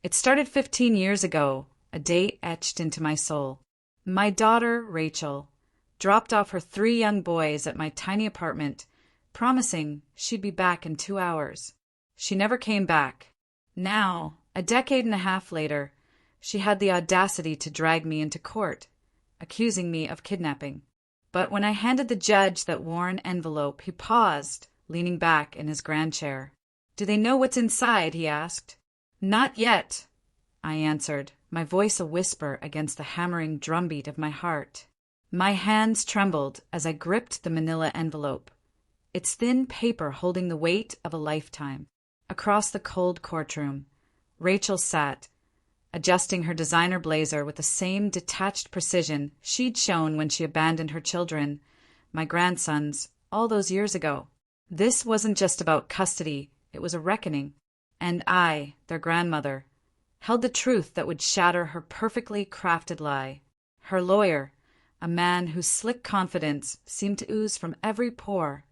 It started 15 years ago, a day etched into my soul. My daughter, Rachel, dropped off her 3 young boys at my tiny apartment, promising she'd be back in 2 hours. She never came back. Now, a decade and a half later, she had the audacity to drag me into court, accusing me of kidnapping. But when I handed the judge that worn envelope, he paused, leaning back in his grand chair. "Do they know what's inside?" he asked. "Not yet," I answered, my voice a whisper against the hammering drumbeat of my heart. My hands trembled as I gripped the manila envelope, its thin paper holding the weight of a lifetime. Across the cold courtroom, Rachel sat, adjusting her designer blazer with the same detached precision she'd shown when she abandoned her children, my grandsons, all those years ago. This wasn't just about custody, it was a reckoning. And I, their grandmother, held the truth that would shatter her perfectly crafted lie. Her lawyer, a man whose slick confidence seemed to ooze from every pore,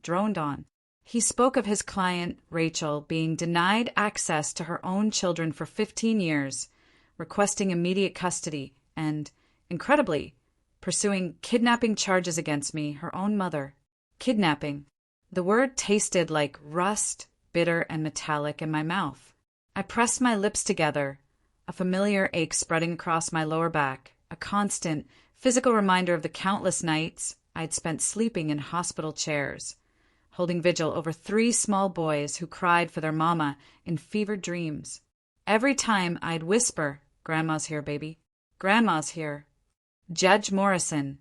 droned on. He spoke of his client, Rachel, being denied access to her own children for 15 years, requesting immediate custody, and, incredibly, pursuing kidnapping charges against me, her own mother. Kidnapping. The word tasted like rust, bitter and metallic in my mouth. I pressed my lips together, a familiar ache spreading across my lower back, a constant, physical reminder of the countless nights I'd spent sleeping in hospital chairs, holding vigil over 3 small boys who cried for their mama in fevered dreams. Every time I'd whisper, "Grandma's here, baby. Grandma's here." Judge Morrison,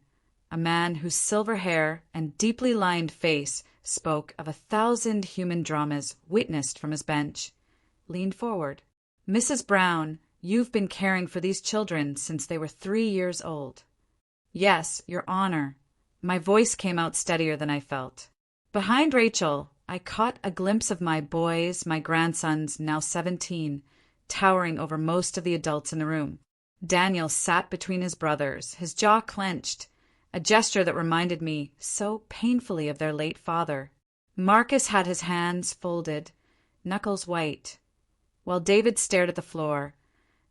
a man whose silver hair and deeply lined face spoke of 1,000 human dramas witnessed from his bench, leaned forward. "Mrs. Brown, you've been caring for these children since they were 3 years old." "Yes, Your Honor." My voice came out steadier than I felt. Behind Rachel, I caught a glimpse of my boys, my grandsons, now 17, towering over most of the adults in the room. Daniel sat between his brothers, his jaw clenched, a gesture that reminded me so painfully of their late father. Marcus had his hands folded, knuckles white, while David stared at the floor,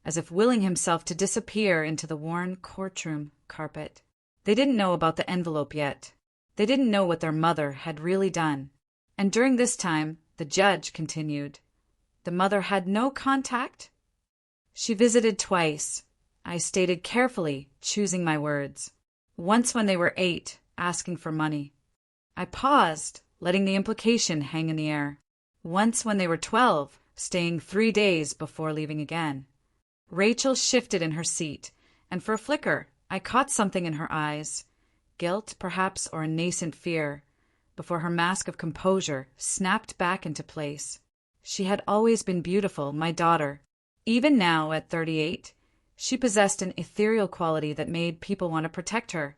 as if willing himself to disappear into the worn courtroom carpet. They didn't know about the envelope yet. They didn't know what their mother had really done. And during this time, the judge continued, "The mother had no contact?" "She visited twice," I stated carefully, choosing my words. "Once when they were 8, asking for money." I paused, letting the implication hang in the air. "Once when they were 12, staying 3 days before leaving again." Rachel shifted in her seat, and for a flicker, I caught something in her eyes. Guilt, perhaps, or a nascent fear, before her mask of composure snapped back into place. She had always been beautiful, my daughter. Even now, at 38, she possessed an ethereal quality that made people want to protect her,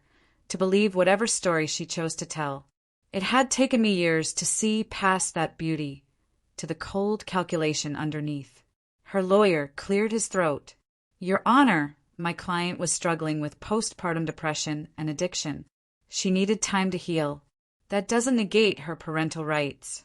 to believe whatever story she chose to tell. It had taken me years to see past that beauty, to the cold calculation underneath. Her lawyer cleared his throat. "Your Honor," my client was struggling with postpartum depression and addiction. She needed time to heal. That doesn't negate her parental rights.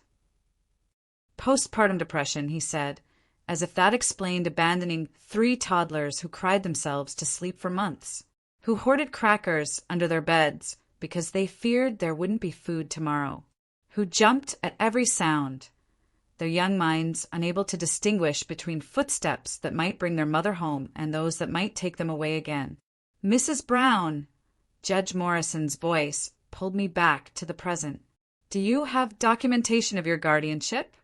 "Postpartum depression," he said, as if that explained abandoning 3 toddlers who cried themselves to sleep for months, who hoarded crackers under their beds because they feared there wouldn't be food tomorrow, who jumped at every sound, their young minds unable to distinguish between footsteps that might bring their mother home and those that might take them away again. "Mrs. Brown," Judge Morrison's voice pulled me back to the present. "Do you have documentation of your guardianship?"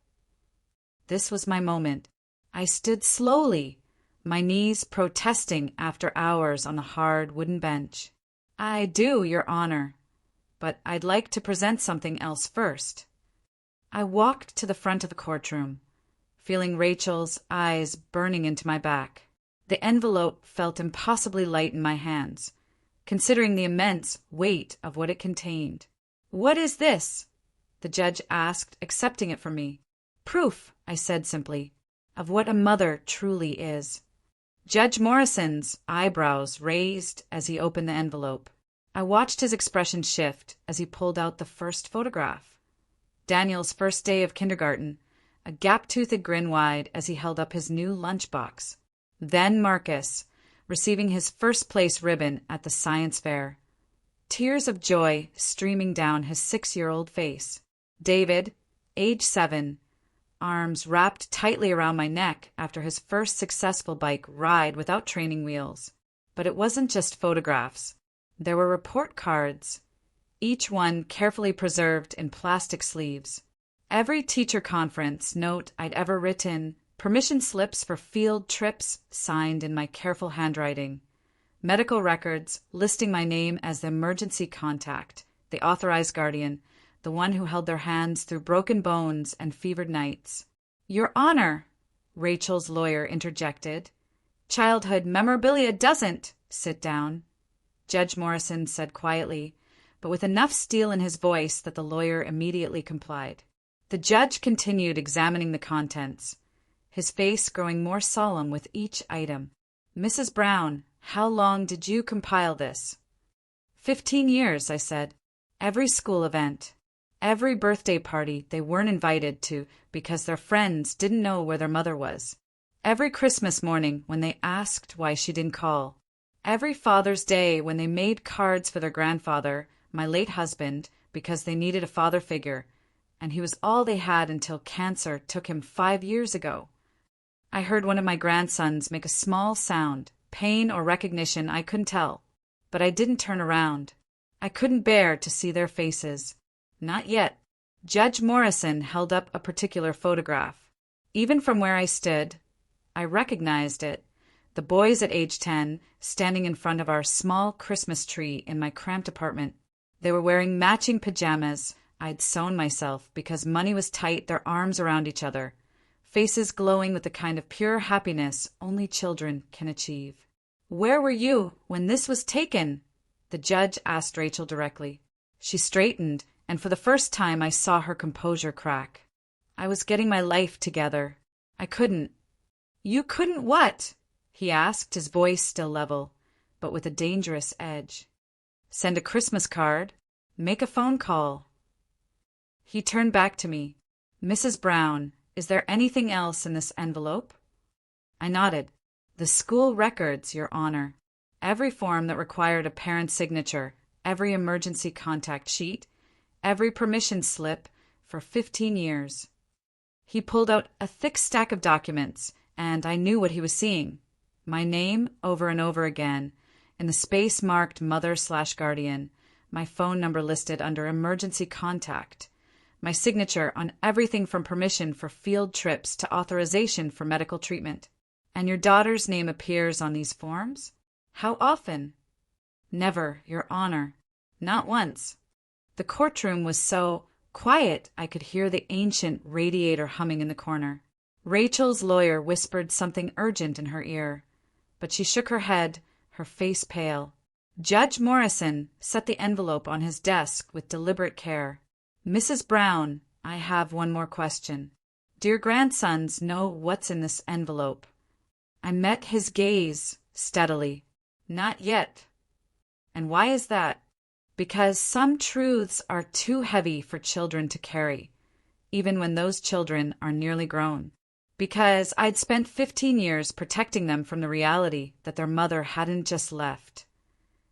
This was my moment. I stood slowly, my knees protesting after hours on the hard wooden bench. "I do, Your Honor, but I'd like to present something else first." I walked to the front of the courtroom, feeling Rachel's eyes burning into my back. The envelope felt impossibly light in my hands, considering the immense weight of what it contained. "What is this?" the judge asked, accepting it from me. "Proof," I said simply, "of what a mother truly is." Judge Morrison's eyebrows raised as he opened the envelope. I watched his expression shift as he pulled out the first photograph. Daniel's first day of kindergarten, a gap-toothed grin wide as he held up his new lunchbox. Then Marcus, receiving his first-place ribbon at the science fair, tears of joy streaming down his 6-year-old face. David, age 7, arms wrapped tightly around my neck after his first successful bike ride without training wheels. But it wasn't just photographs. There were report cards, each one carefully preserved in plastic sleeves. Every teacher conference note I'd ever written, permission slips for field trips signed in my careful handwriting, medical records listing my name as the emergency contact, the authorized guardian, the one who held their hands through broken bones and fevered nights. "Your Honor," Rachel's lawyer interjected. "Childhood memorabilia doesn't." "Sit down," Judge Morrison said quietly, but with enough steel in his voice that the lawyer immediately complied. The judge continued examining the contents, his face growing more solemn with each item. "Mrs. Brown, how long did you compile this?" 15 years, I said. "Every school event, every birthday party they weren't invited to because their friends didn't know where their mother was. Every Christmas morning when they asked why she didn't call. Every Father's Day when they made cards for their grandfather, my late husband, because they needed a father figure, and he was all they had until cancer took him 5 years ago." I heard one of my grandsons make a small sound, pain or recognition, I couldn't tell, but I didn't turn around. I couldn't bear to see their faces. Not yet. Judge Morrison held up a particular photograph. Even from where I stood, I recognized it. The boys at age 10, standing in front of our small Christmas tree in my cramped apartment. They were wearing matching pajamas I'd sewn myself because money was tight, their arms around each other, faces glowing with the kind of pure happiness only children can achieve. "Where were you when this was taken?" the judge asked Rachel directly. She straightened, and for the first time I saw her composure crack. "I was getting my life together. I couldn't." "You couldn't what?" he asked, his voice still level, but with a dangerous edge. "Send a Christmas card. Make a phone call." He turned back to me. "Mrs. Brown, is there anything else in this envelope?" I nodded. "The school records, Your Honor. Every form that required a parent's signature, every emergency contact sheet, every permission slip for 15 years. He pulled out a thick stack of documents, and I knew what he was seeing. My name over and over again, in the space marked mother/guardian, my phone number listed under emergency contact, my signature on everything from permission for field trips to authorization for medical treatment. "And your daughter's name appears on these forms? How often?" "Never, Your Honor. Not once." The courtroom was so quiet I could hear the ancient radiator humming in the corner. Rachel's lawyer whispered something urgent in her ear, but she shook her head, her face pale. Judge Morrison set the envelope on his desk with deliberate care. "Mrs. Brown, I have one more question. Do your grandsons know what's in this envelope?" I met his gaze steadily. "Not yet." "And why is that?" "Because some truths are too heavy for children to carry, even when those children are nearly grown. Because I'd spent 15 years protecting them from the reality that their mother hadn't just left.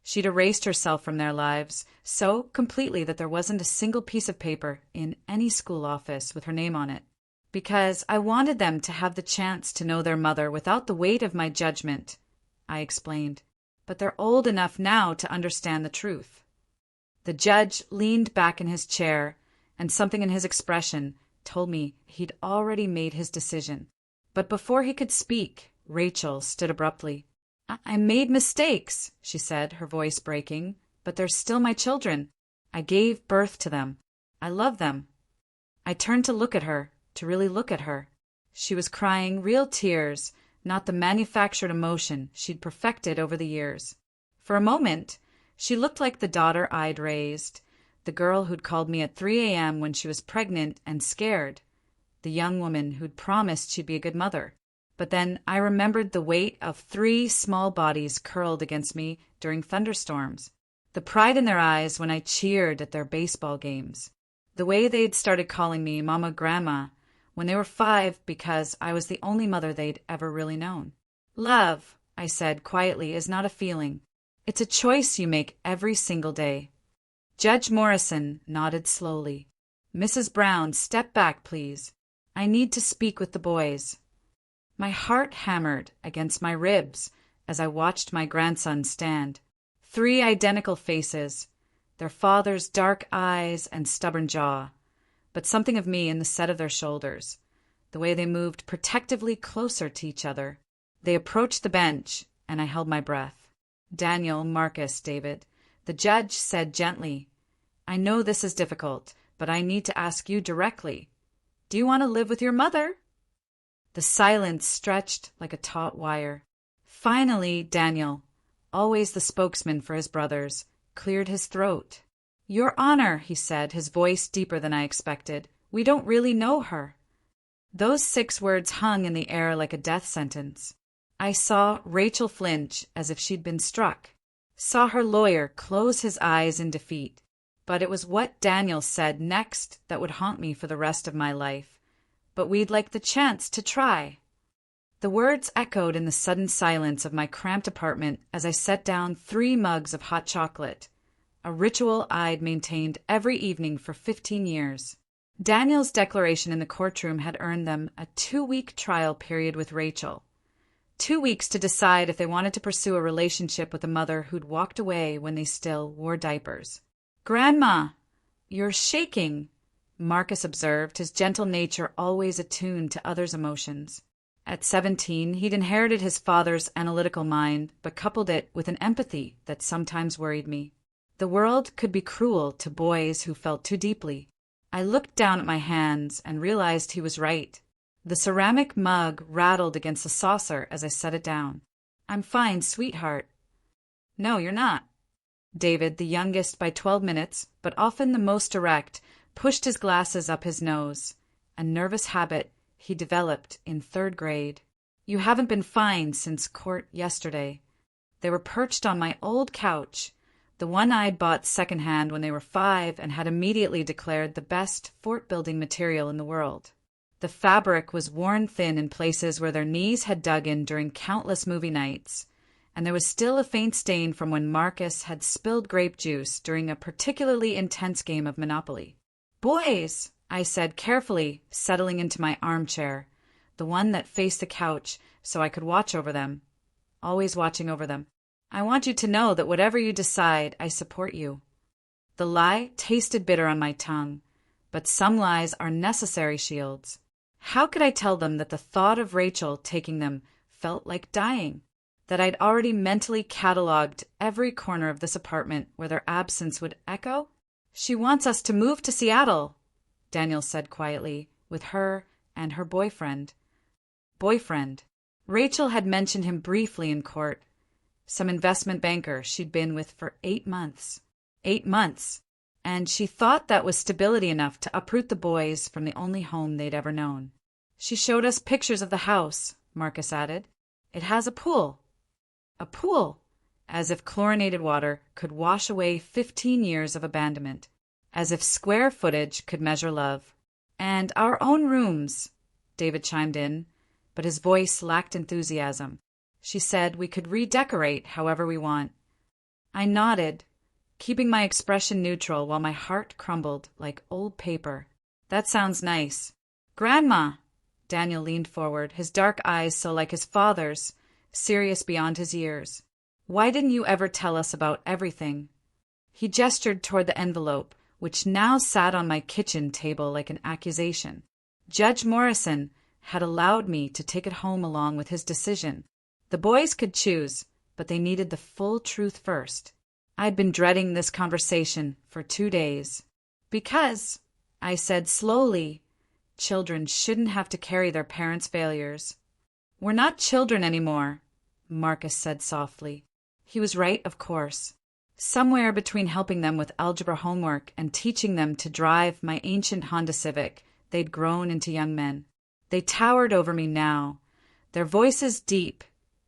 She'd erased herself from their lives so completely that there wasn't a single piece of paper in any school office with her name on it. Because I wanted them to have the chance to know their mother without the weight of my judgment," I explained. "But they're old enough now to understand the truth." The judge leaned back in his chair, and something in his expression told me he'd already made his decision. But before he could speak, Rachel stood abruptly. I made mistakes," she said, her voice breaking, "but they're still my children. I gave birth to them. I love them." I turned to look at her, to really look at her. She was crying real tears, not the manufactured emotion she'd perfected over the years. For a moment, she looked like the daughter I'd raised, the girl who'd called me at 3 a.m. when she was pregnant and scared, the young woman who'd promised she'd be a good mother. But then I remembered the weight of 3 small bodies curled against me during thunderstorms, the pride in their eyes when I cheered at their baseball games, the way they'd started calling me Mama Grandma when they were 5 because I was the only mother they'd ever really known. Love, I said quietly, is not a feeling. It's a choice you make every single day. Judge Morrison nodded slowly. Mrs. Brown, step back, please. I need to speak with the boys. My heart hammered against my ribs as I watched my grandson stand. 3 identical faces, their father's dark eyes and stubborn jaw, but something of me in the set of their shoulders, the way they moved protectively closer to each other. They approached the bench, and I held my breath. Daniel, Marcus, David, the judge said gently, I know this is difficult, but I need to ask you directly. Do you want to live with your mother? The silence stretched like a taut wire. Finally, Daniel, always the spokesman for his brothers, cleared his throat. Your Honor, he said, his voice deeper than I expected, we don't really know her. Those 6 words hung in the air like a death sentence. I saw Rachel flinch as if she'd been struck, saw her lawyer close his eyes in defeat. But it was what Daniel said next that would haunt me for the rest of my life. But we'd like the chance to try. The words echoed in the sudden silence of my cramped apartment as I set down 3 mugs of hot chocolate, a ritual I'd maintained every evening for 15 years. Daniel's declaration in the courtroom had earned them a 2-week trial period with Rachel. 2 weeks to decide if they wanted to pursue a relationship with a mother who'd walked away when they still wore diapers. Grandma, you're shaking, Marcus observed, his gentle nature always attuned to others' emotions. At 17, he'd inherited his father's analytical mind, but coupled it with an empathy that sometimes worried me. The world could be cruel to boys who felt too deeply. I looked down at my hands and realized he was right. The ceramic mug rattled against the saucer as I set it down. I'm fine, sweetheart. No, you're not. David, the youngest by 12 minutes, but often the most direct, pushed his glasses up his nose, a nervous habit he developed in 3rd grade. You haven't been fine since court yesterday. They were perched on my old couch, the one I'd bought secondhand when they were 5 and had immediately declared the best fort-building material in the world. The fabric was worn thin in places where their knees had dug in during countless movie nights, and there was still a faint stain from when Marcus had spilled grape juice during a particularly intense game of Monopoly. Boys, I said carefully, settling into my armchair, the one that faced the couch so I could watch over them, always watching over them. I want you to know that whatever you decide, I support you. The lie tasted bitter on my tongue, but some lies are necessary shields. How could I tell them that the thought of Rachel taking them felt like dying? That I'd already mentally catalogued every corner of this apartment where their absence would echo? She wants us to move to Seattle, Daniel said quietly, with her and her boyfriend. Boyfriend. Rachel had mentioned him briefly in court. Some investment banker she'd been with for 8 months. 8 months. And she thought that was stability enough to uproot the boys from the only home they'd ever known. She showed us pictures of the house, Marcus added. It has a pool. A pool, as if chlorinated water could wash away 15 years of abandonment, as if square footage could measure love. And our own rooms, David chimed in, but his voice lacked enthusiasm. She said we could redecorate however we want. I nodded, keeping my expression neutral while my heart crumbled like old paper. That sounds nice. Grandma! Daniel leaned forward, his dark eyes so like his father's, serious beyond his years. Why didn't you ever tell us about everything? He gestured toward the envelope, which now sat on my kitchen table like an accusation. Judge Morrison had allowed me to take it home along with his decision. The boys could choose, but they needed the full truth first. I'd been dreading this conversation for 2 days. Because, I said slowly, children shouldn't have to carry their parents' failures. We're not children anymore, Marcus said softly. He was right, of course. Somewhere between helping them with algebra homework and teaching them to drive my ancient Honda Civic, they'd grown into young men. They towered over me now, their voices deep,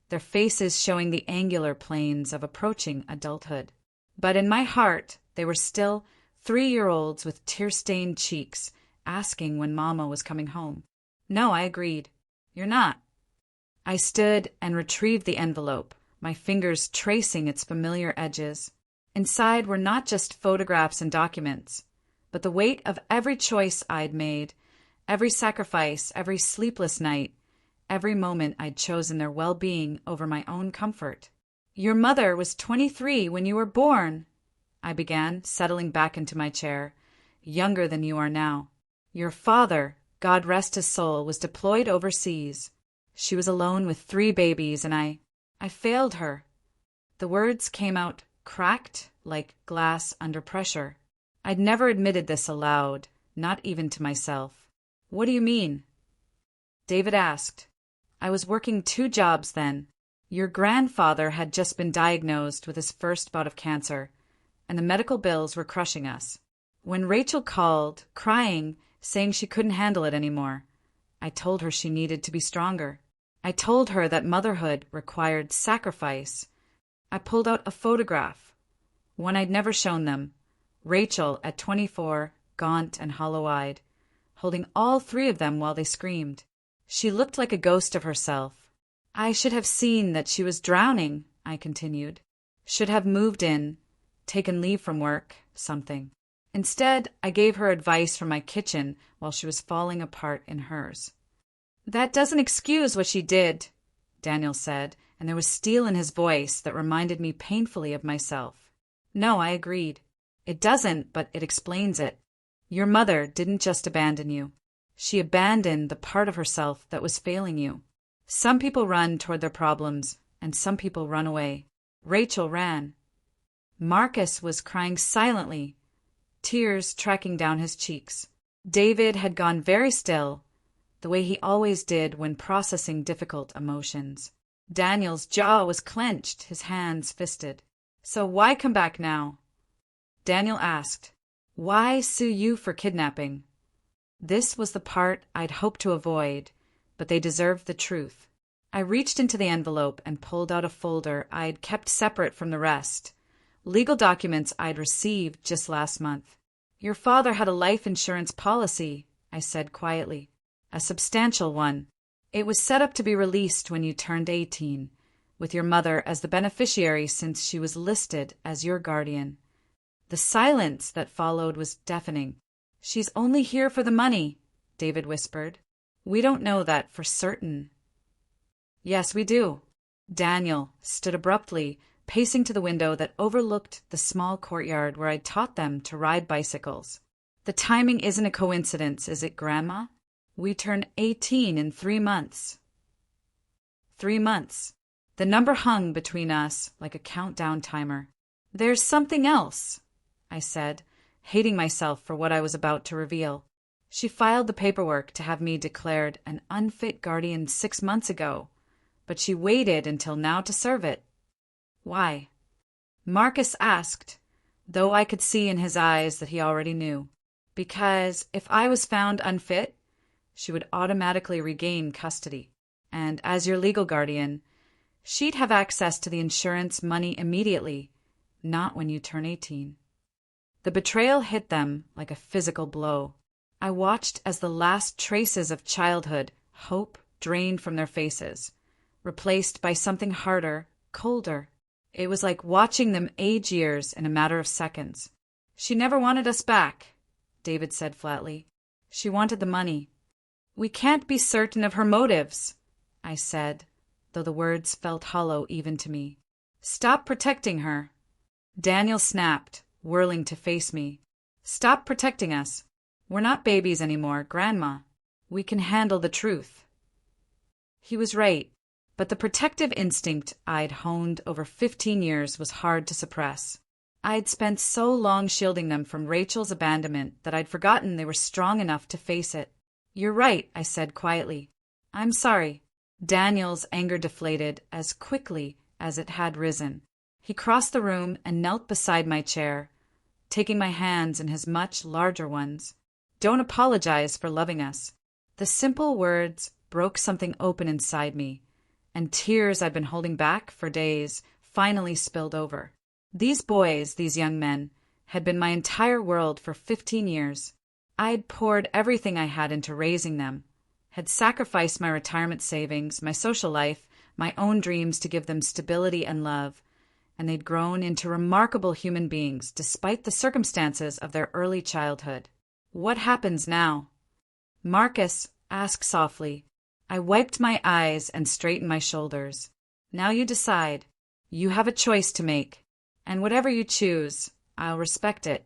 their faces showing the angular planes of approaching adulthood. But in my heart, they were still 3-year-olds with tear-stained cheeks, asking when Mama was coming home. No, I agreed. You're not. I stood and retrieved the envelope, my fingers tracing its familiar edges. Inside were not just photographs and documents, but the weight of every choice I'd made, every sacrifice, every sleepless night, every moment I'd chosen their well-being over my own comfort. Your mother was 23 when you were born, I began, settling back into my chair, younger than you are now. Your father, God rest his soul, was deployed overseas. She was alone with 3 babies, and I failed her. The words came out cracked like glass under pressure. I'd never admitted this aloud, not even to myself. What do you mean? David asked. I was working 2 jobs then. Your grandfather had just been diagnosed with his first bout of cancer, and the medical bills were crushing us. When Rachel called, crying, saying she couldn't handle it anymore, I told her she needed to be stronger. I told her that motherhood required sacrifice. I pulled out a photograph, one I'd never shown them, Rachel at 24, gaunt and hollow-eyed, holding all 3 of them while they screamed. She looked like a ghost of herself. I should have seen that she was drowning, I continued. Should have moved in, taken leave from work, something. Instead, I gave her advice from my kitchen while she was falling apart in hers. That doesn't excuse what she did, Daniel said, and there was steel in his voice that reminded me painfully of myself. No, I agreed. It doesn't, but it explains it. Your mother didn't just abandon you. She abandoned the part of herself that was failing you. Some people run toward their problems, and some people run away. Rachel ran. Marcus was crying silently, tears tracking down his cheeks. David had gone very still, the way he always did when processing difficult emotions. Daniel's jaw was clenched, his hands fisted. So why come back now? Daniel asked. Why sue you for kidnapping? This was the part I'd hoped to avoid, but they deserved the truth. I reached into the envelope and pulled out a folder I'd kept separate from the rest. Legal documents I'd received just last month. Your father had a life insurance policy, I said quietly. A substantial one. It was set up to be released when you turned 18, with your mother as the beneficiary since she was listed as your guardian. The silence that followed was deafening. She's only here for the money, David whispered. We don't know that for certain. Yes, we do. Daniel stood abruptly, pacing to the window that overlooked the small courtyard where I'd taught them to ride bicycles. The timing isn't a coincidence, is it, Grandma? We turn 18 in 3 months. 3 months. The number hung between us like a countdown timer. There's something else, I said, hating myself for what I was about to reveal. She filed the paperwork to have me declared an unfit guardian 6 months ago, but she waited until now to serve it. Why? Marcus asked, though I could see in his eyes that he already knew. Because if I was found unfit, she would automatically regain custody, and as your legal guardian, she'd have access to the insurance money immediately, not when you turn 18. The betrayal hit them like a physical blow. I watched as the last traces of childhood, hope, drained from their faces, replaced by something harder, colder. It was like watching them age years in a matter of seconds. She never wanted us back, David said flatly. She wanted the money. We can't be certain of her motives, I said, though the words felt hollow even to me. Stop protecting her. Daniel snapped, whirling to face me. Stop protecting us. We're not babies anymore, Grandma. We can handle the truth. He was right, but the protective instinct I'd honed over 15 years was hard to suppress. I'd spent so long shielding them from Rachel's abandonment that I'd forgotten they were strong enough to face it. You're right, I said quietly. I'm sorry. Daniel's anger deflated as quickly as it had risen. He crossed the room and knelt beside my chair, taking my hands in his much larger ones. Don't apologize for loving us. The simple words broke something open inside me, and tears I'd been holding back for days finally spilled over. These boys, these young men, had been my entire world for 15 years. I'd poured everything I had into raising them, had sacrificed my retirement savings, my social life, my own dreams to give them stability and love, and they'd grown into remarkable human beings despite the circumstances of their early childhood. What happens now? Marcus asked softly. I wiped my eyes and straightened my shoulders. Now you decide. You have a choice to make, and whatever you choose, I'll respect it.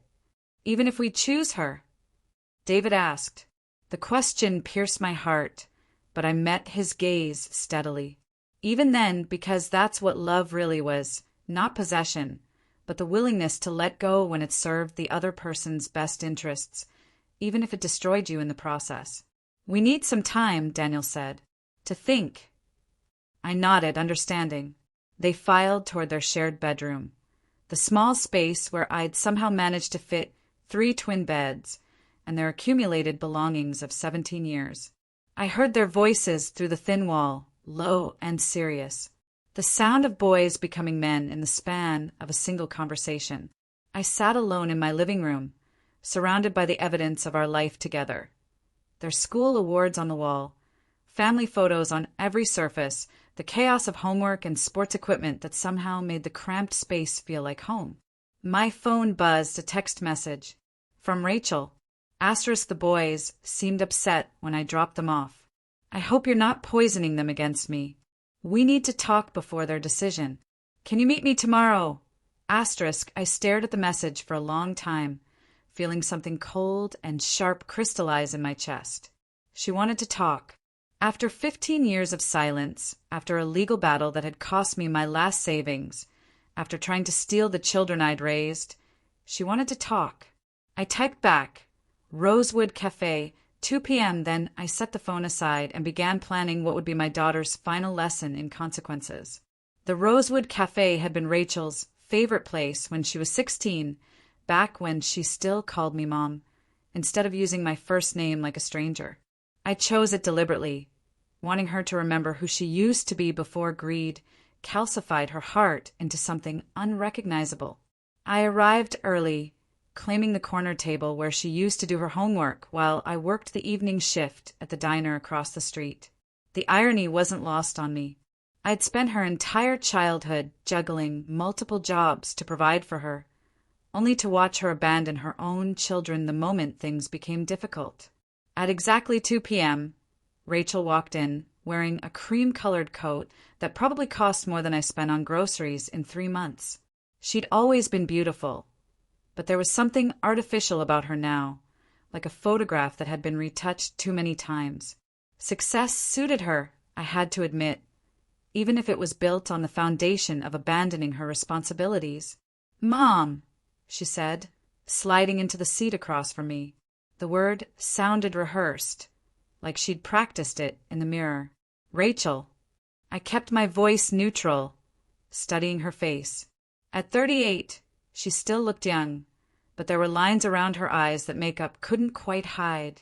Even if we choose her? David asked. The question pierced my heart, but I met his gaze steadily. Even then, because that's what love really was, not possession, but the willingness to let go when it served the other person's best interests, even if it destroyed you in the process. We need some time, Daniel said, to think. I nodded, understanding. They filed toward their shared bedroom, the small space where I'd somehow managed to fit 3 twin beds and their accumulated belongings of 17 years. I heard their voices through the thin wall, low and serious. The sound of boys becoming men in the span of a single conversation. I sat alone in my living room, surrounded by the evidence of our life together. Their school awards on the wall, family photos on every surface, the chaos of homework and sports equipment that somehow made the cramped space feel like home. My phone buzzed a text message from Rachel. The boys seemed upset when I dropped them off. I hope you're not poisoning them against me. We need to talk before their decision. Can you meet me tomorrow? I stared at the message for a long time, feeling something cold and sharp crystallize in my chest. She wanted to talk. After 15 years of silence, after a legal battle that had cost me my last savings, after trying to steal the children I'd raised, she wanted to talk. I typed back, Rosewood Cafe, 2 p.m. Then I set the phone aside and began planning what would be my daughter's final lesson in consequences. The Rosewood Cafe had been Rachel's favorite place when she was 16, back when she still called me Mom, instead of using my first name like a stranger. I chose it deliberately, wanting her to remember who she used to be before greed calcified her heart into something unrecognizable. I arrived early, claiming the corner table where she used to do her homework while I worked the evening shift at the diner across the street. The irony wasn't lost on me. I'd spent her entire childhood juggling multiple jobs to provide for her, only to watch her abandon her own children the moment things became difficult. At exactly 2 p.m., Rachel walked in, wearing a cream-colored coat that probably cost more than I spent on groceries in 3 months. She'd always been beautiful, but there was something artificial about her now, like a photograph that had been retouched too many times. Success suited her, I had to admit, even if it was built on the foundation of abandoning her responsibilities. "Mom," she said, sliding into the seat across from me. The word sounded rehearsed, like she'd practiced it in the mirror. "Rachel." I kept my voice neutral, studying her face. At 38, she still looked young, but there were lines around her eyes that makeup couldn't quite hide.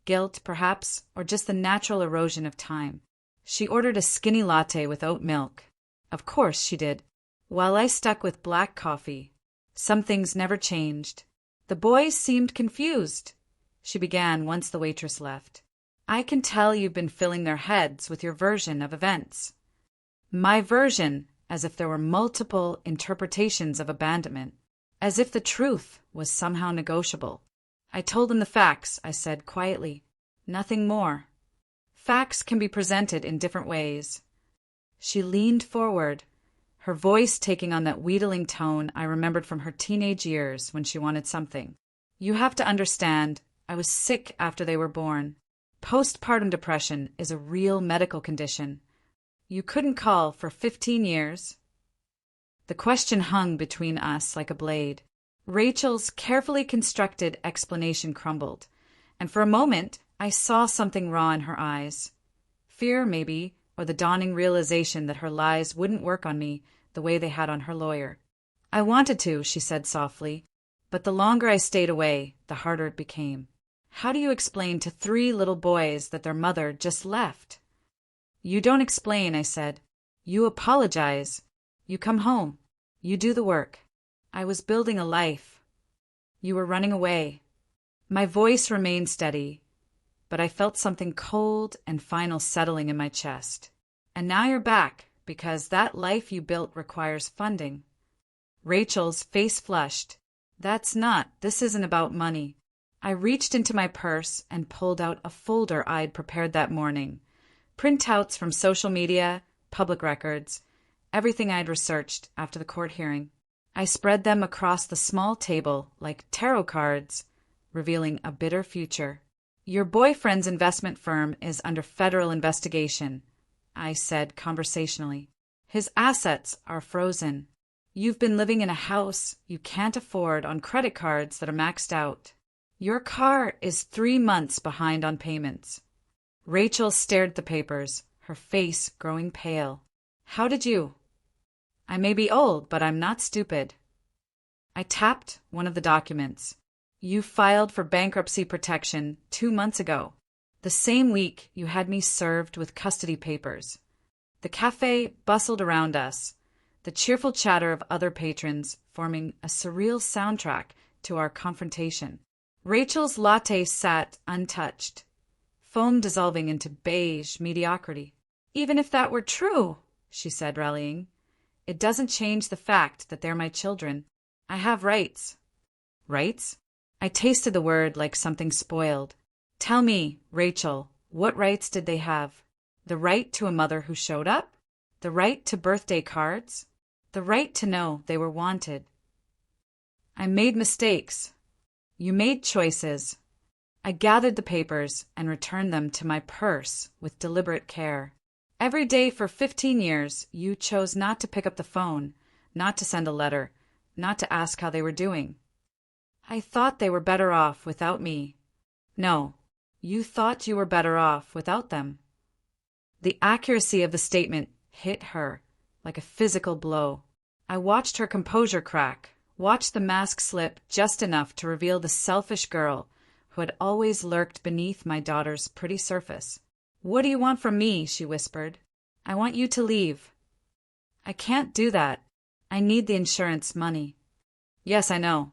Guilt, perhaps, or just the natural erosion of time. She ordered a skinny latte with oat milk. Of course she did, while I stuck with black coffee. Some things never changed. "The boys seemed confused," she began once the waitress left. "I can tell you've been filling their heads with your version of events." My version, as if there were multiple interpretations of abandonment, as if the truth was somehow negotiable. "I told them the facts," I said quietly. "Nothing more. Facts can be presented in different ways." She leaned forward, her voice taking on that wheedling tone I remembered from her teenage years when she wanted something. "You have to understand, I was sick after they were born. Postpartum depression is a real medical condition. You couldn't call for 15 years. The question hung between us like a blade. Rachel's carefully constructed explanation crumbled, and for a moment I saw something raw in her eyes. Fear, maybe, or the dawning realization that her lies wouldn't work on me the way they had on her lawyer. "I wanted to," she said softly, "but the longer I stayed away, the harder it became. How do you explain to 3 little boys that their mother just left?" "You don't explain," I said. "You apologize. You come home. You do the work. I was building a life. You were running away." My voice remained steady. but I felt something cold and final settling in my chest. And now you're back, because that life you built requires funding. Rachel's face flushed. This isn't about money. I reached into my purse and pulled out a folder I'd prepared that morning. Printouts from social media, public records, everything I'd researched after the court hearing. I spread them across the small table like tarot cards, revealing a bitter future. Your boyfriend's investment firm is under federal investigation, I said conversationally. His assets are frozen. You've been living in a house you can't afford on credit cards that are maxed out. Your car is 3 months behind on payments. Rachel stared at the papers, her face growing pale. How did you? I may be old, but I'm not stupid. I tapped one of the documents. You filed for bankruptcy protection 2 months ago, the same week you had me served with custody papers. The cafe bustled around us, the cheerful chatter of other patrons forming a surreal soundtrack to our confrontation. Rachel's latte sat untouched, foam dissolving into beige mediocrity. Even if that were true, she said, rallying, it doesn't change the fact that they're my children. I have rights. Rights? I tasted the word like something spoiled. Tell me, Rachel, what rights did they have? The right to a mother who showed up? The right to birthday cards? The right to know they were wanted? I made mistakes. You made choices. I gathered the papers and returned them to my purse with deliberate care. Every day for 15 years, you chose not to pick up the phone, not to send a letter, not to ask how they were doing. I thought they were better off without me. No, you thought you were better off without them. The accuracy of the statement hit her like a physical blow. I watched her composure crack, watched the mask slip just enough to reveal the selfish girl who had always lurked beneath my daughter's pretty surface. What do you want from me? She whispered. I want you to leave. I can't do that. I need the insurance money. Yes, I know.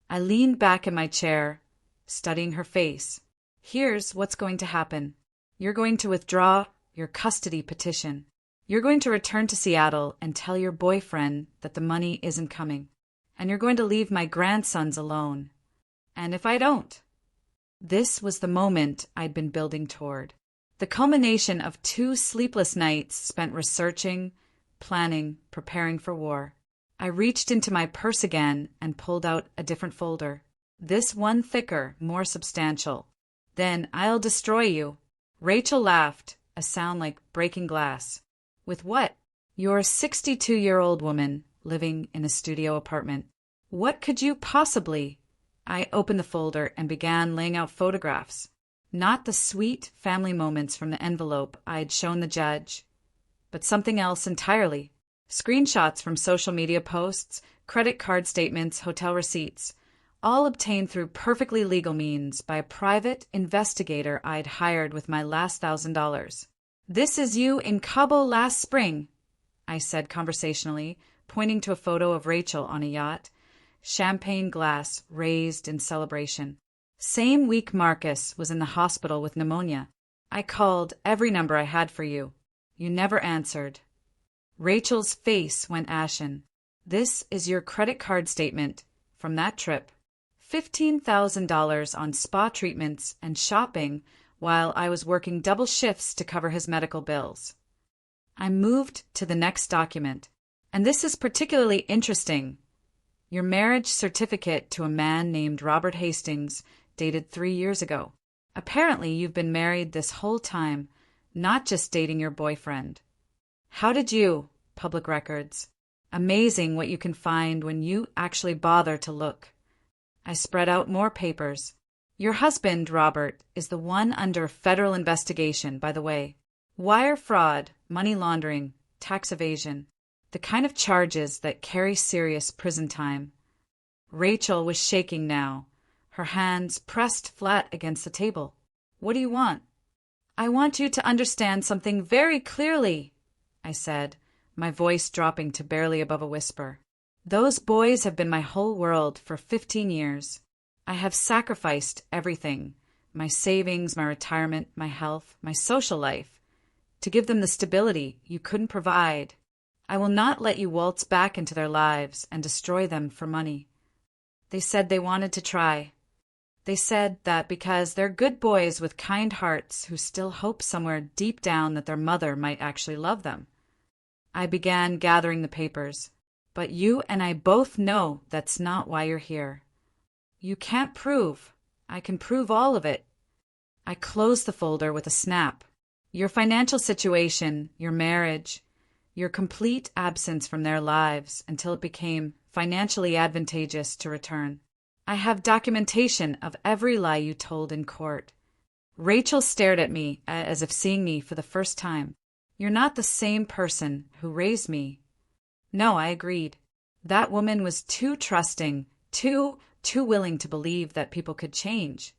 I leaned back in my chair, studying her face. Here's what's going to happen. You're going to withdraw your custody petition. You're going to return to Seattle and tell your boyfriend that the money isn't coming. And you're going to leave my grandsons alone. And if I don't? This was the moment I'd been building toward. The culmination of 2 sleepless nights spent researching, planning, preparing for war. I reached into my purse again and pulled out a different folder. This one thicker, more substantial. Then I'll destroy you. Rachel laughed, a sound like breaking glass. With what? You're a 62-year-old woman living in a studio apartment. What could you possibly? I opened the folder and began laying out photographs. Not the sweet family moments from the envelope I'd shown the judge, but something else entirely. Screenshots from social media posts, credit card statements, hotel receipts, all obtained through perfectly legal means by a private investigator I'd hired with my last $1,000. This is you in Cabo last spring, I said conversationally, pointing to a photo of Rachel on a yacht, champagne glass raised in celebration. Same week Marcus was in the hospital with pneumonia. I called every number I had for you. You never answered. Rachel's face went ashen. This is your credit card statement from that trip. $15,000 on spa treatments and shopping while I was working double shifts to cover his medical bills. I moved to the next document. And this is particularly interesting. Your marriage certificate to a man named Robert Hastings, dated 3 years ago. Apparently you've been married this whole time, not just dating your boyfriend. How did you? Public records. Amazing what you can find when you actually bother to look. I spread out more papers. Your husband, Robert, is the one under federal investigation, by the way. Wire fraud, money laundering, tax evasion. The kind of charges that carry serious prison time. Rachel was shaking now, her hands pressed flat against the table. What do you want? I want you to understand something very clearly, I said, my voice dropping to barely above a whisper. Those boys have been my whole world for 15 years. I have sacrificed everything, my savings, my retirement, my health, my social life, to give them the stability you couldn't provide. I will not let you waltz back into their lives and destroy them for money. They said they wanted to try. They said that because they're good boys with kind hearts who still hope somewhere deep down that their mother might actually love them. I began gathering the papers. But you and I both know that's not why you're here. You can't prove. I can prove all of it. I closed the folder with a snap. Your financial situation, your marriage, your complete absence from their lives until it became financially advantageous to return. I have documentation of every lie you told in court. Rachel stared at me as if seeing me for the first time. You're not the same person who raised me. No, I agreed. That woman was too trusting, too willing to believe that people could change.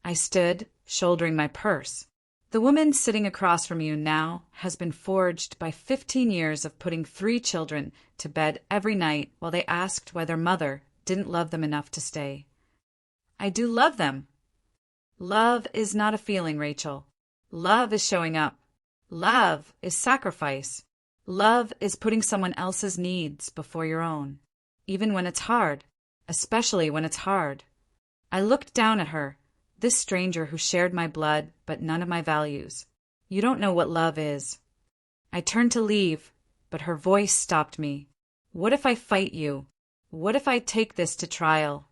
I stood, shouldering my purse. The woman sitting across from you now has been forged by 15 years of putting 3 children to bed every night while they asked why their mother didn't love them enough to stay. I do love them. Love is not a feeling, Rachel. Love is showing up. Love is sacrifice. Love is putting someone else's needs before your own, even when it's hard, especially when it's hard. I looked down at her, this stranger who shared my blood but none of my values. You don't know what love is. I turned to leave, but her voice stopped me. What if I fight you? What if I take this to trial?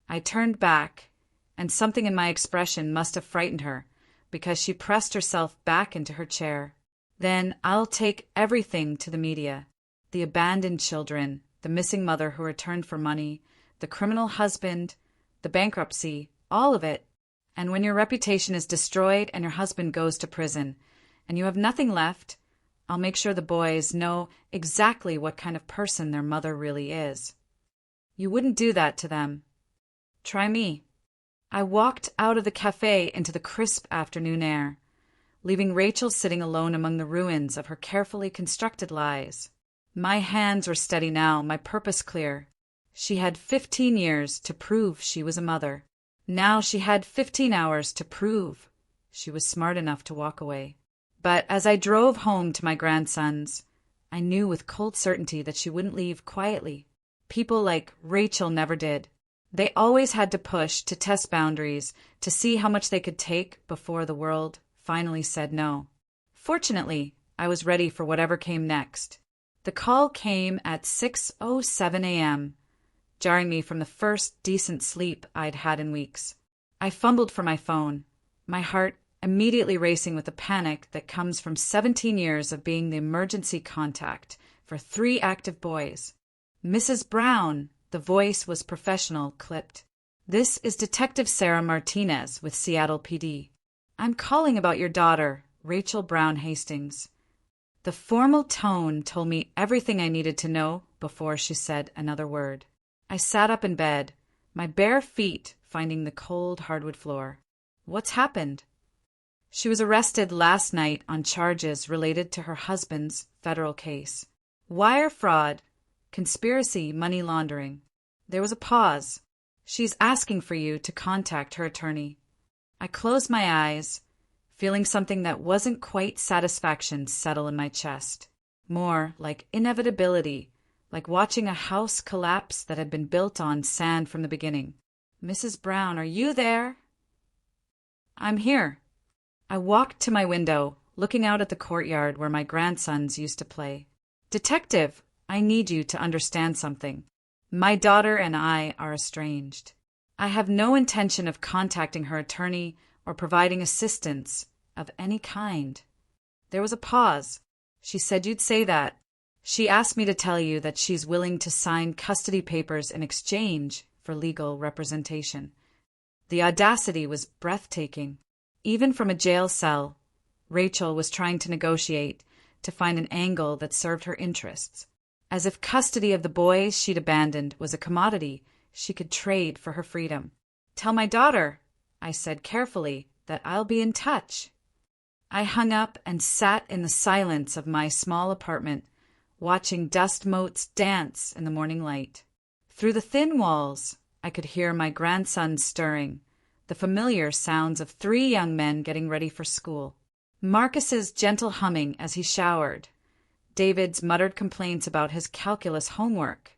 I turned back, and something in my expression must have frightened her, because she pressed herself back into her chair. Then I'll take everything to the media. The abandoned children, the missing mother who returned for money, the criminal husband, the bankruptcy, all of it. And when your reputation is destroyed and your husband goes to prison, and you have nothing left, I'll make sure the boys know exactly what kind of person their mother really is. You wouldn't do that to them. Try me. I walked out of the cafe into the crisp afternoon air, leaving Rachel sitting alone among the ruins of her carefully constructed lies. My hands were steady now, my purpose clear. She had 15 years to prove she was a mother. Now she had 15 hours to prove she was smart enough to walk away. But as I drove home to my grandsons, I knew with cold certainty that she wouldn't leave quietly. People like Rachel never did. They always had to push, to test boundaries, to see how much they could take before the world finally said no. Fortunately, I was ready for whatever came next. The call came at 6:07 a.m., jarring me from the first decent sleep I'd had in weeks. I fumbled for my phone, my heart immediately racing with the panic that comes from 17 years of being the emergency contact for 3 active boys. Mrs. Brown, the voice was professional, clipped. This is Detective Sarah Martinez with Seattle PD. I'm calling about your daughter, Rachel Brown Hastings. The formal tone told me everything I needed to know before she said another word. I sat up in bed, my bare feet finding the cold hardwood floor. What's happened? She was arrested last night on charges related to her husband's federal case. Wire fraud, conspiracy, money laundering. There was a pause. She's asking for you to contact her attorney. I closed my eyes, feeling something that wasn't quite satisfaction settle in my chest. More like inevitability, like watching a house collapse that had been built on sand from the beginning. Mrs. Brown, are you there? I'm here. I walked to my window, looking out at the courtyard where my grandsons used to play. Detective, I need you to understand something. My daughter and I are estranged. I have no intention of contacting her attorney or providing assistance of any kind. There was a pause. She said you'd say that. She asked me to tell you that she's willing to sign custody papers in exchange for legal representation. The audacity was breathtaking. Even from a jail cell, Rachel was trying to negotiate to find an angle that served her interests, as if custody of the boys she'd abandoned was a commodity she could trade for her freedom. Tell my daughter, I said carefully, that I'll be in touch. I hung up and sat in the silence of my small apartment, watching dust motes dance in the morning light. Through the thin walls, I could hear my grandsons stirring, the familiar sounds of 3 young men getting ready for school. Marcus's gentle humming as he showered, David's muttered complaints about his calculus homework,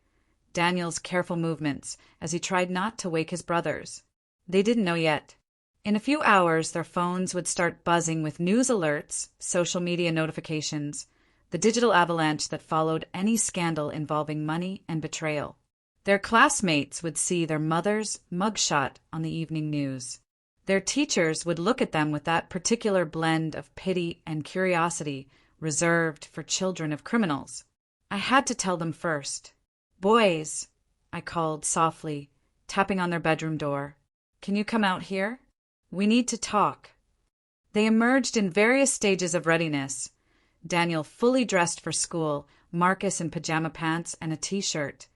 Daniel's careful movements as he tried not to wake his brothers. They didn't know yet. In a few hours, their phones would start buzzing with news alerts, social media notifications, the digital avalanche that followed any scandal involving money and betrayal. Their classmates would see their mother's mugshot on the evening news. Their teachers would look at them with that particular blend of pity and curiosity reserved for children of criminals. I had to tell them first. "Boys," I called softly, tapping on their bedroom door. "Can you come out here? We need to talk." They emerged in various stages of readiness. Daniel fully dressed for school, Marcus in pajama pants and a t-shirt,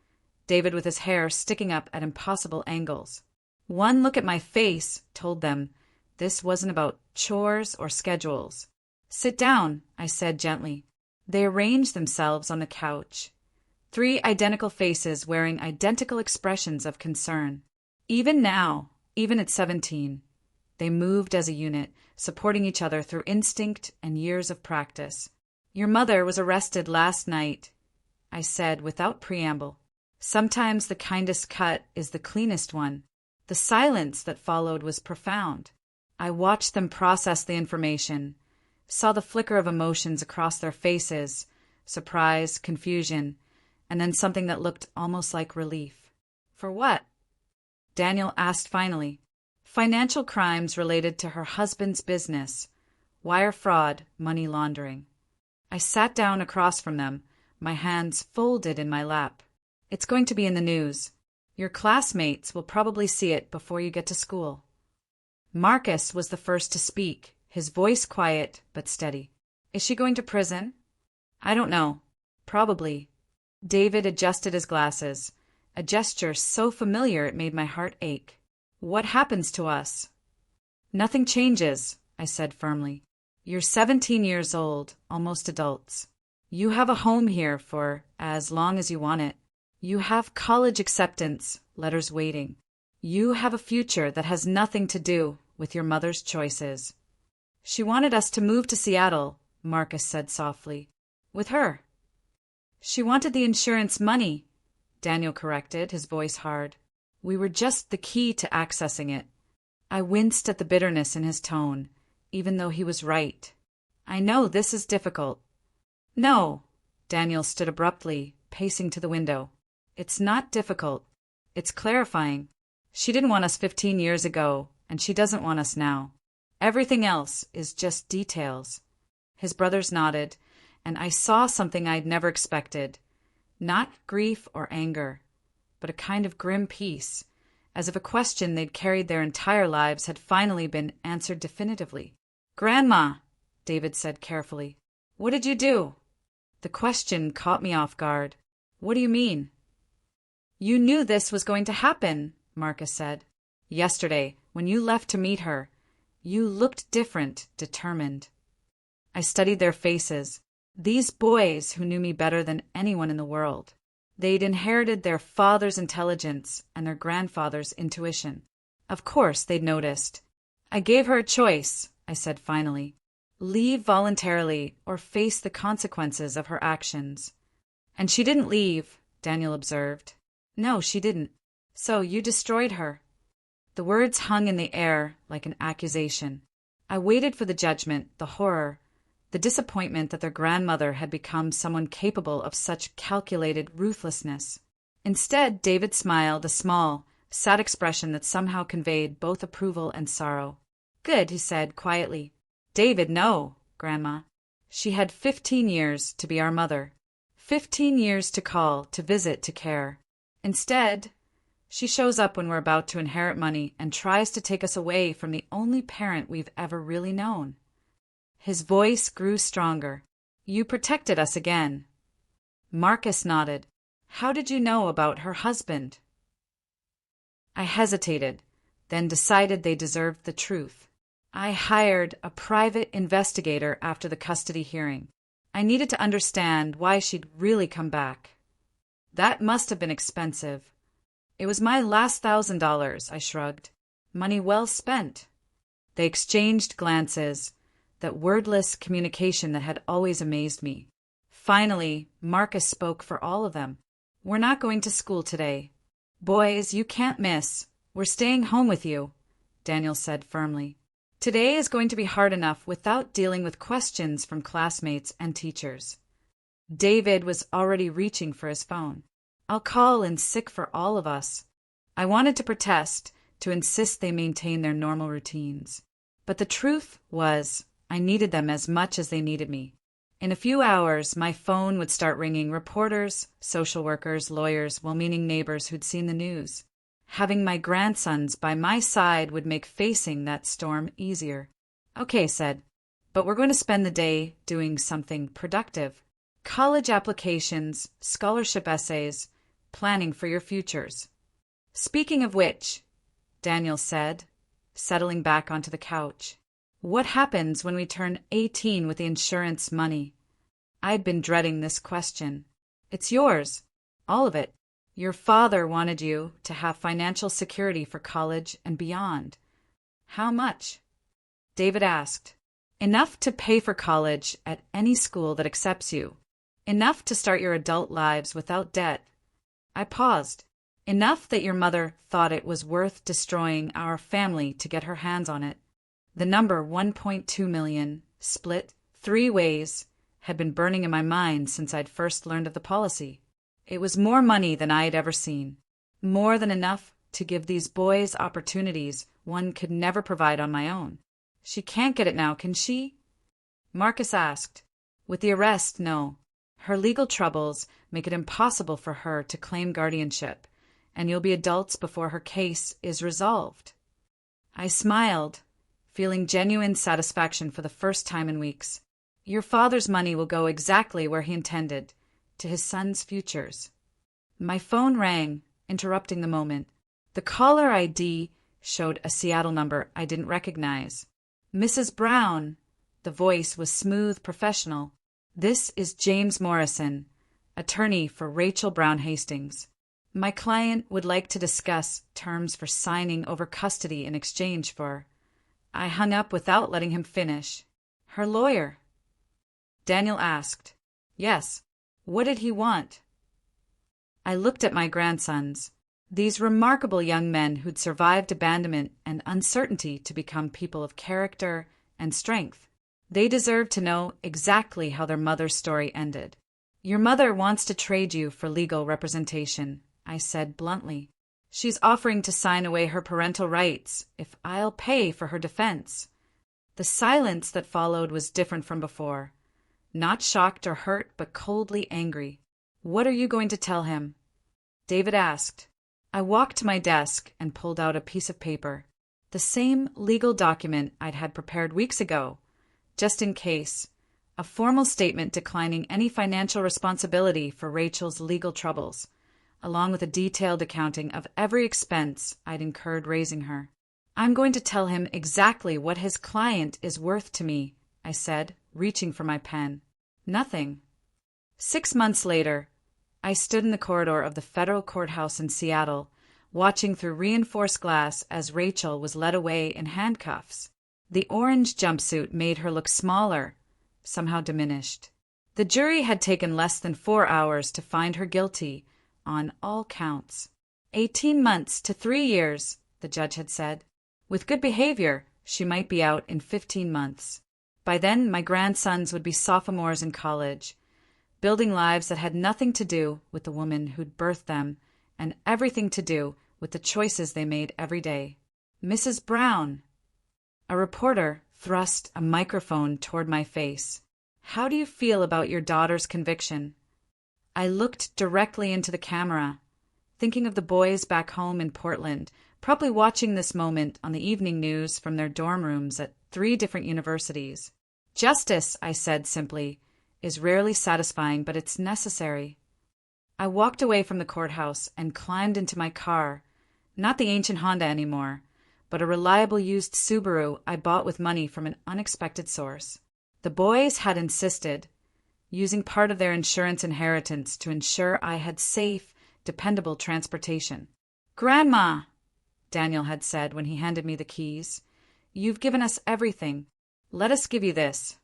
David with his hair sticking up at impossible angles. One look at my face told them this wasn't about chores or schedules. "Sit down," I said gently. They arranged themselves on the couch. 3 identical faces wearing identical expressions of concern. Even now, even at 17, they moved as a unit, supporting each other through instinct and years of practice. "Your mother was arrested last night," I said without preamble. Sometimes the kindest cut is the cleanest one. The silence that followed was profound. I watched them process the information, saw the flicker of emotions across their faces, surprise, confusion, and then something that looked almost like relief. "For what?" Daniel asked finally. "Financial crimes related to her husband's business, wire fraud, money laundering." I sat down across from them, my hands folded in my lap. "It's going to be in the news. Your classmates will probably see it before you get to school." Marcus was the first to speak, his voice quiet but steady. "Is she going to prison?" "I don't know. Probably." David adjusted his glasses, a gesture so familiar it made my heart ache. "What happens to us?" "Nothing changes," I said firmly. "You're 17 years old, almost adults. You have a home here for as long as you want it. You have college acceptance letters waiting. You have a future that has nothing to do with your mother's choices." "She wanted us to move to Seattle," Marcus said softly. "With her." "She wanted the insurance money," Daniel corrected, his voice hard. "We were just the key to accessing it." I winced at the bitterness in his tone, even though he was right. "I know this is difficult." "No," Daniel stood abruptly, pacing to the window. "It's not difficult. It's clarifying. She didn't want us 15 years ago, and she doesn't want us now. Everything else is just details." His brothers nodded, and I saw something I'd never expected. Not grief or anger, but a kind of grim peace, as if a question they'd carried their entire lives had finally been answered definitively. "Grandma," David said carefully, "what did you do?" The question caught me off guard. "What do you mean?" "You knew this was going to happen," Marcus said. "Yesterday, when you left to meet her, you looked different, determined." I studied their faces. These boys who knew me better than anyone in the world. They'd inherited their father's intelligence and their grandfather's intuition. Of course they'd noticed. "I gave her a choice," I said finally. "Leave voluntarily or face the consequences of her actions." "And she didn't leave," Daniel observed. "No, she didn't. So you destroyed her." The words hung in the air like an accusation. I waited for the judgment, the horror, the disappointment that their grandmother had become someone capable of such calculated ruthlessness. Instead, David smiled, a small, sad expression that somehow conveyed both approval and sorrow. "Good," he said quietly. "David, no, Grandma. She had 15 years to be our mother. 15 years to call, to visit, to care. Instead, she shows up when we're about to inherit money and tries to take us away from the only parent we've ever really known." His voice grew stronger. "You protected us again." Marcus nodded. "How did you know about her husband?" I hesitated, then decided they deserved the truth. "I hired a private investigator after the custody hearing. I needed to understand why she'd really come back." "That must have been expensive." "It was my last $1,000, I shrugged. Money well spent. They exchanged glances, that wordless communication that had always amazed me. Finally, Marcus spoke for all of them. "We're not going to school today. Boys, you can't miss. We're staying home with you," Daniel said firmly. "Today is going to be hard enough without dealing with questions from classmates and teachers." David was already reaching for his phone. "I'll call in sick for all of us." I wanted to protest, to insist they maintain their normal routines. But the truth was, I needed them as much as they needed me. In a few hours, my phone would start ringing reporters, social workers, lawyers, well-meaning neighbors who'd seen the news. Having my grandsons by my side would make facing that storm easier. "Okay," said, "but we're going to spend the day doing something productive. College applications, scholarship essays, planning for your futures." "Speaking of which," Daniel said, settling back onto the couch, "what happens when we turn 18 with the insurance money?" I'd been dreading this question. "It's yours. All of it. Your father wanted you to have financial security for college and beyond." "How much?" David asked. "Enough to pay for college at any school that accepts you. Enough to start your adult lives without debt." I paused. "Enough that your mother thought it was worth destroying our family to get her hands on it." The number 1.2 million, split 3 ways, had been burning in my mind since I'd first learned of the policy. It was more money than I had ever seen. More than enough to give these boys opportunities one could never provide on my own. "She can't get it now, can she?" Marcus asked. "With the arrest, no. Her legal troubles make it impossible for her to claim guardianship, and you'll be adults before her case is resolved." I smiled, feeling genuine satisfaction for the first time in weeks. "Your father's money will go exactly where he intended, to his son's futures." My phone rang, interrupting the moment. The caller ID showed a Seattle number I didn't recognize. "Mrs. Brown." The voice was smooth, professional. "This is James Morrison, attorney for Rachel Brown Hastings. My client would like to discuss terms for signing over custody in exchange for—" I hung up without letting him finish. "Her lawyer?" Daniel asked. "Yes. What did he want?" I looked at my grandsons, these remarkable young men who'd survived abandonment and uncertainty to become people of character and strength. They deserved to know exactly how their mother's story ended. "Your mother wants to trade you for legal representation," I said bluntly. "She's offering to sign away her parental rights if I'll pay for her defense." The silence that followed was different from before. Not shocked or hurt, but coldly angry. "What are you going to tell him?" David asked. I walked to my desk and pulled out a piece of paper. The same legal document I'd had prepared weeks ago, just in case. A formal statement declining any financial responsibility for Rachel's legal troubles, along with a detailed accounting of every expense I'd incurred raising her. "I'm going to tell him exactly what his client is worth to me," I said, reaching for my pen. "Nothing." 6 months later, I stood in the corridor of the federal courthouse in Seattle, watching through reinforced glass as Rachel was led away in handcuffs. The orange jumpsuit made her look smaller, somehow diminished. The jury had taken less than 4 hours to find her guilty on all counts. 18 months to 3 years, the judge had said. With good behavior, she might be out in 15 months. By then, my grandsons would be sophomores in college, building lives that had nothing to do with the woman who'd birthed them and everything to do with the choices they made every day. "Mrs. Brown." A reporter thrust a microphone toward my face. "How do you feel about your daughter's conviction?" I looked directly into the camera, thinking of the boys back home in Portland, probably watching this moment on the evening news from their dorm rooms at 3 different universities. "Justice," I said simply, "is rarely satisfying, but it's necessary." I walked away from the courthouse and climbed into my car, not the ancient Honda anymore, but a reliable used Subaru I bought with money from an unexpected source. The boys had insisted, using part of their insurance inheritance to ensure I had safe, dependable transportation. "Grandma!" Daniel had said when he handed me the keys. "You've given us everything. Let us give you this."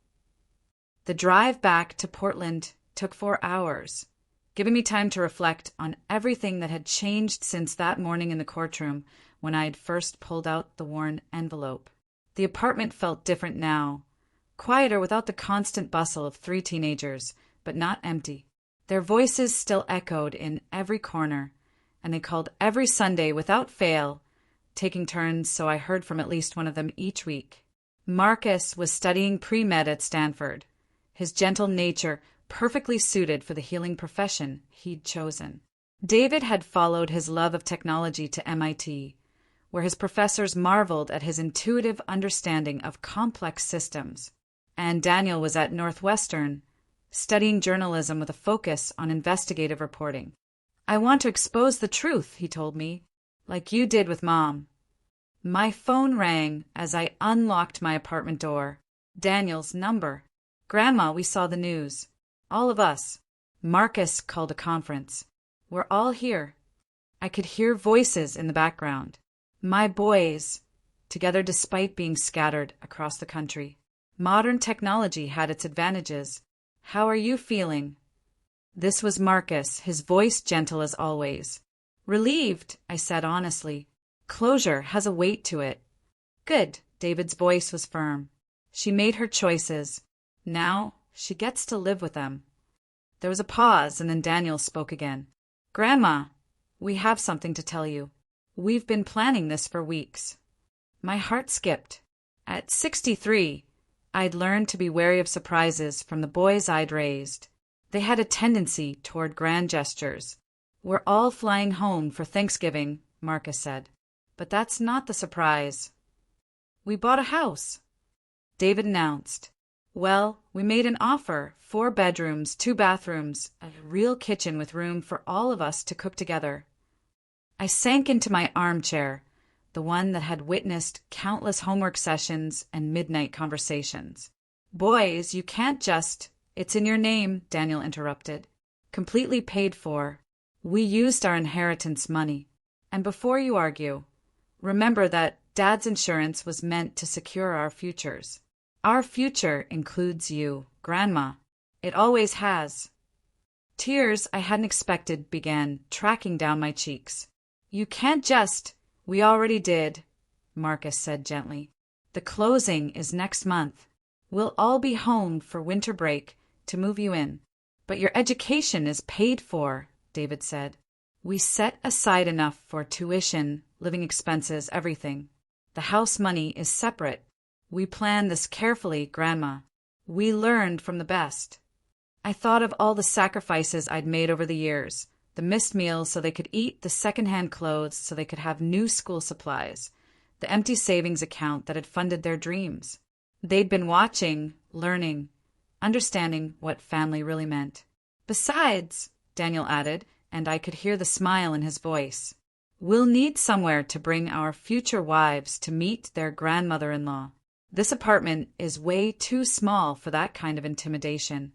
The drive back to Portland took 4 hours, giving me time to reflect on everything that had changed since that morning in the courtroom when I had first pulled out the worn envelope. The apartment felt different now, quieter without the constant bustle of 3 teenagers, but not empty. Their voices still echoed in every corner, and they called every Sunday without fail, taking turns so I heard from at least one of them each week. Marcus was studying pre-med at Stanford, his gentle nature perfectly suited for the healing profession he'd chosen. David had followed his love of technology to MIT, where his professors marveled at his intuitive understanding of complex systems. And Daniel was at Northwestern, studying journalism with a focus on investigative reporting. "I want to expose the truth," he told me, "like you did with Mom." My phone rang as I unlocked my apartment door. Daniel's number. "Grandma, we saw the news. All of us. Marcus called a conference. We're all here." I could hear voices in the background. My boys, together despite being scattered across the country. Modern technology had its advantages. "How are you feeling?" This was Marcus, his voice gentle as always. "Relieved," I said honestly. "Closure has a weight to it." "Good," David's voice was firm. "She made her choices. Now she gets to live with them." There was a pause, and then Daniel spoke again. "Grandma, we have something to tell you. We've been planning this for weeks." My heart skipped. At 63, I'd learned to be wary of surprises from the boys I'd raised. They had a tendency toward grand gestures. "We're all flying home for Thanksgiving," Marcus said. "But that's not the surprise. We bought a house," David announced. "Well, we made an offer, 4 bedrooms, 2 bathrooms, a real kitchen with room for all of us to cook together." I sank into my armchair, the one that had witnessed countless homework sessions and midnight conversations. "Boys, you can't just—" "It's in your name," Daniel interrupted. "Completely paid for. We used our inheritance money. And before you argue, remember that Dad's insurance was meant to secure our futures. Our future includes you, Grandma. It always has." Tears I hadn't expected began tracking down my cheeks. "You can't just—" "We already did," Marcus said gently. "The closing is next month. We'll all be home for winter break to move you in." "But your education is paid for," David said. "We set aside enough for tuition, living expenses, everything. The house money is separate. We planned this carefully, Grandma. We learned from the best." I thought of all the sacrifices I'd made over the years. The missed meals so they could eat, the secondhand clothes so they could have new school supplies, the empty savings account that had funded their dreams. They'd been watching, learning, understanding what family really meant. "Besides," Daniel added, and I could hear the smile in his voice, "we'll need somewhere to bring our future wives to meet their grandmother-in-law. This apartment is way too small for that kind of intimidation."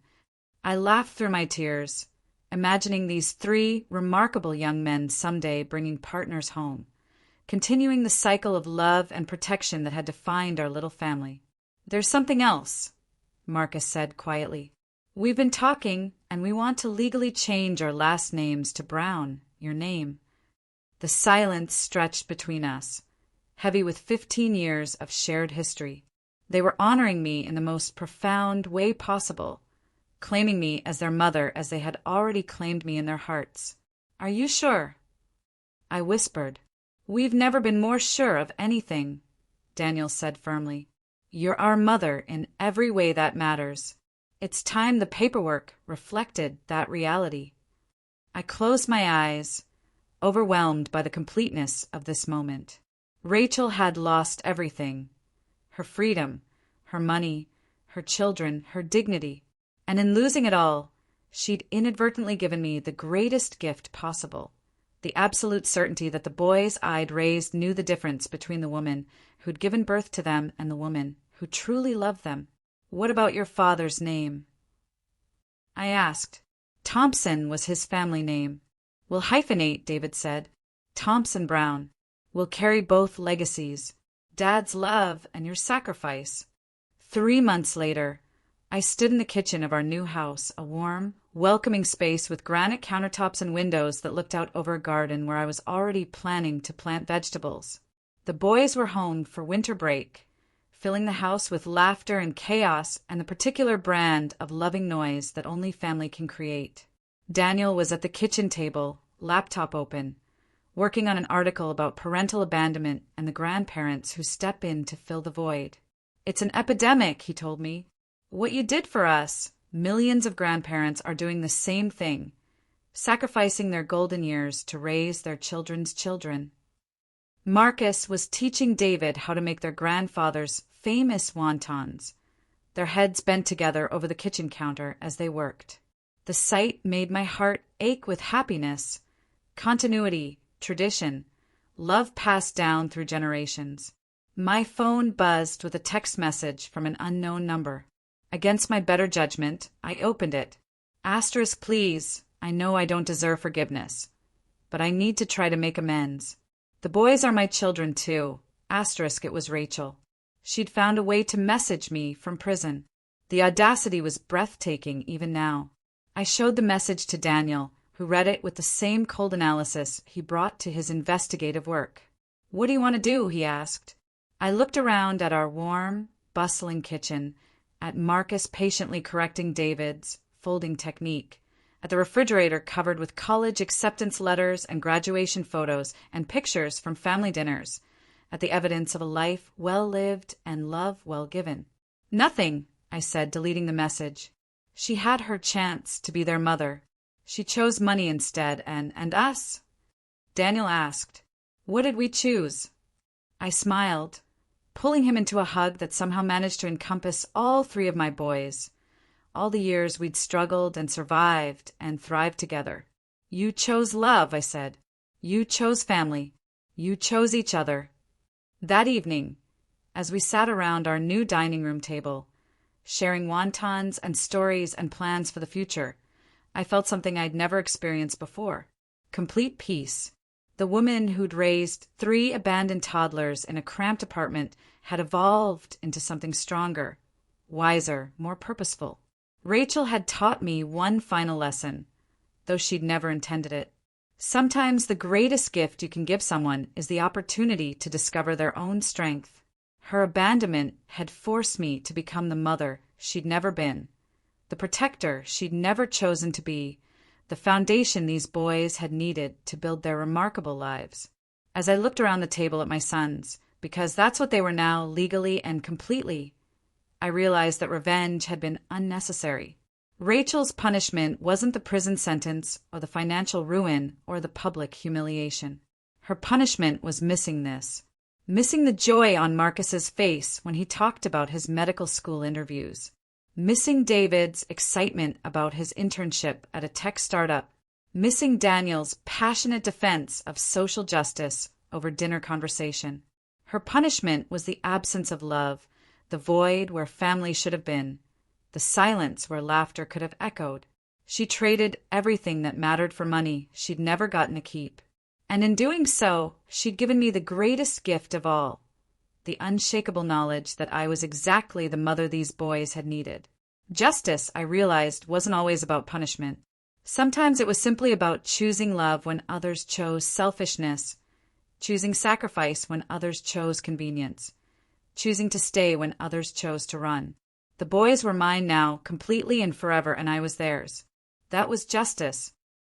I laughed through my tears, imagining these 3 remarkable young men someday bringing partners home, continuing the cycle of love and protection that had defined our little family. "There's something else," Marcus said quietly. "We've been talking, and we want to legally change our last names to Brown, your name." The silence stretched between us, heavy with 15 years of shared history. They were honoring me in the most profound way possible, claiming me as their mother as they had already claimed me in their hearts. "Are you sure?" I whispered. "We've never been more sure of anything," Daniel said firmly. "You're our mother in every way that matters. It's time the paperwork reflected that reality." I closed my eyes, overwhelmed by the completeness of this moment. Rachel had lost everything: her freedom, her money, her children, her dignity. And in losing it all, she'd inadvertently given me the greatest gift possible, the absolute certainty that the boys I'd raised knew the difference between the woman who'd given birth to them and the woman who truly loved them. "What about your father's name?" I asked. Thompson was his family name. "We'll hyphenate," David said. "Thompson Brown." We'll carry both legacies, Dad's love and your sacrifice. 3 months later, I stood in the kitchen of our new house, a warm, welcoming space with granite countertops and windows that looked out over a garden where I was already planning to plant vegetables. The boys were home for winter break, filling the house with laughter and chaos and the particular brand of loving noise that only family can create. Daniel was at the kitchen table, laptop open, working on an article about parental abandonment and the grandparents who step in to fill the void. It's an epidemic, he told me. What you did for us, millions of grandparents are doing the same thing, sacrificing their golden years to raise their children's children. Marcus was teaching David how to make their grandfather's famous wontons, their heads bent together over the kitchen counter as they worked. The sight made my heart ache with happiness, continuity, tradition, love passed down through generations. My phone buzzed with a text message from an unknown number. Against my better judgment, I opened it. Asterisk, please. I know I don't deserve forgiveness, but I need to try to make amends. The boys are my children too. Asterisk, it was Rachel. She'd found a way to message me from prison. The audacity was breathtaking even now. I showed the message to Daniel, who read it with the same cold analysis he brought to his investigative work. What do you want to do? He asked. I looked around at our warm, bustling kitchen, at Marcus patiently correcting David's folding technique, at the refrigerator covered with college acceptance letters and graduation photos and pictures from family dinners, at the evidence of a life well lived and love well given. Nothing, I said, deleting the message. She had her chance to be their mother. She chose money instead, and us? Daniel asked, what did we choose? I smiled, pulling him into a hug that somehow managed to encompass all three of my boys, all the years we'd struggled and survived and thrived together. You chose love, I said. You chose family. You chose each other. That evening, as we sat around our new dining room table, sharing wontons and stories and plans for the future, I felt something I'd never experienced before. Complete peace. The woman who'd raised 3 abandoned toddlers in a cramped apartment had evolved into something stronger, wiser, more purposeful. Rachel had taught me one final lesson, though she'd never intended it. Sometimes the greatest gift you can give someone is the opportunity to discover their own strength. Her abandonment had forced me to become the mother she'd never been, the protector she'd never chosen to be, the foundation these boys had needed to build their remarkable lives. As I looked around the table at my sons, because that's what they were now legally and completely, I realized that revenge had been unnecessary. Rachel's punishment wasn't the prison sentence or the financial ruin or the public humiliation. Her punishment was missing this. Missing the joy on Marcus's face when he talked about his medical school interviews. Missing David's excitement about his internship at a tech startup. Missing Daniel's passionate defense of social justice over dinner conversation. Her punishment was the absence of love, the void where family should have been, the silence where laughter could have echoed. She traded everything that mattered for money she'd never gotten to keep. And in doing so, she'd given me the greatest gift of all, the unshakable knowledge that I was exactly the mother these boys had needed. Justice, I realized, wasn't always about punishment. Sometimes it was simply about choosing love when others chose selfishness, choosing sacrifice when others chose convenience, choosing to stay when others chose to run. The boys were mine now, completely and forever, and I was theirs. That was justice.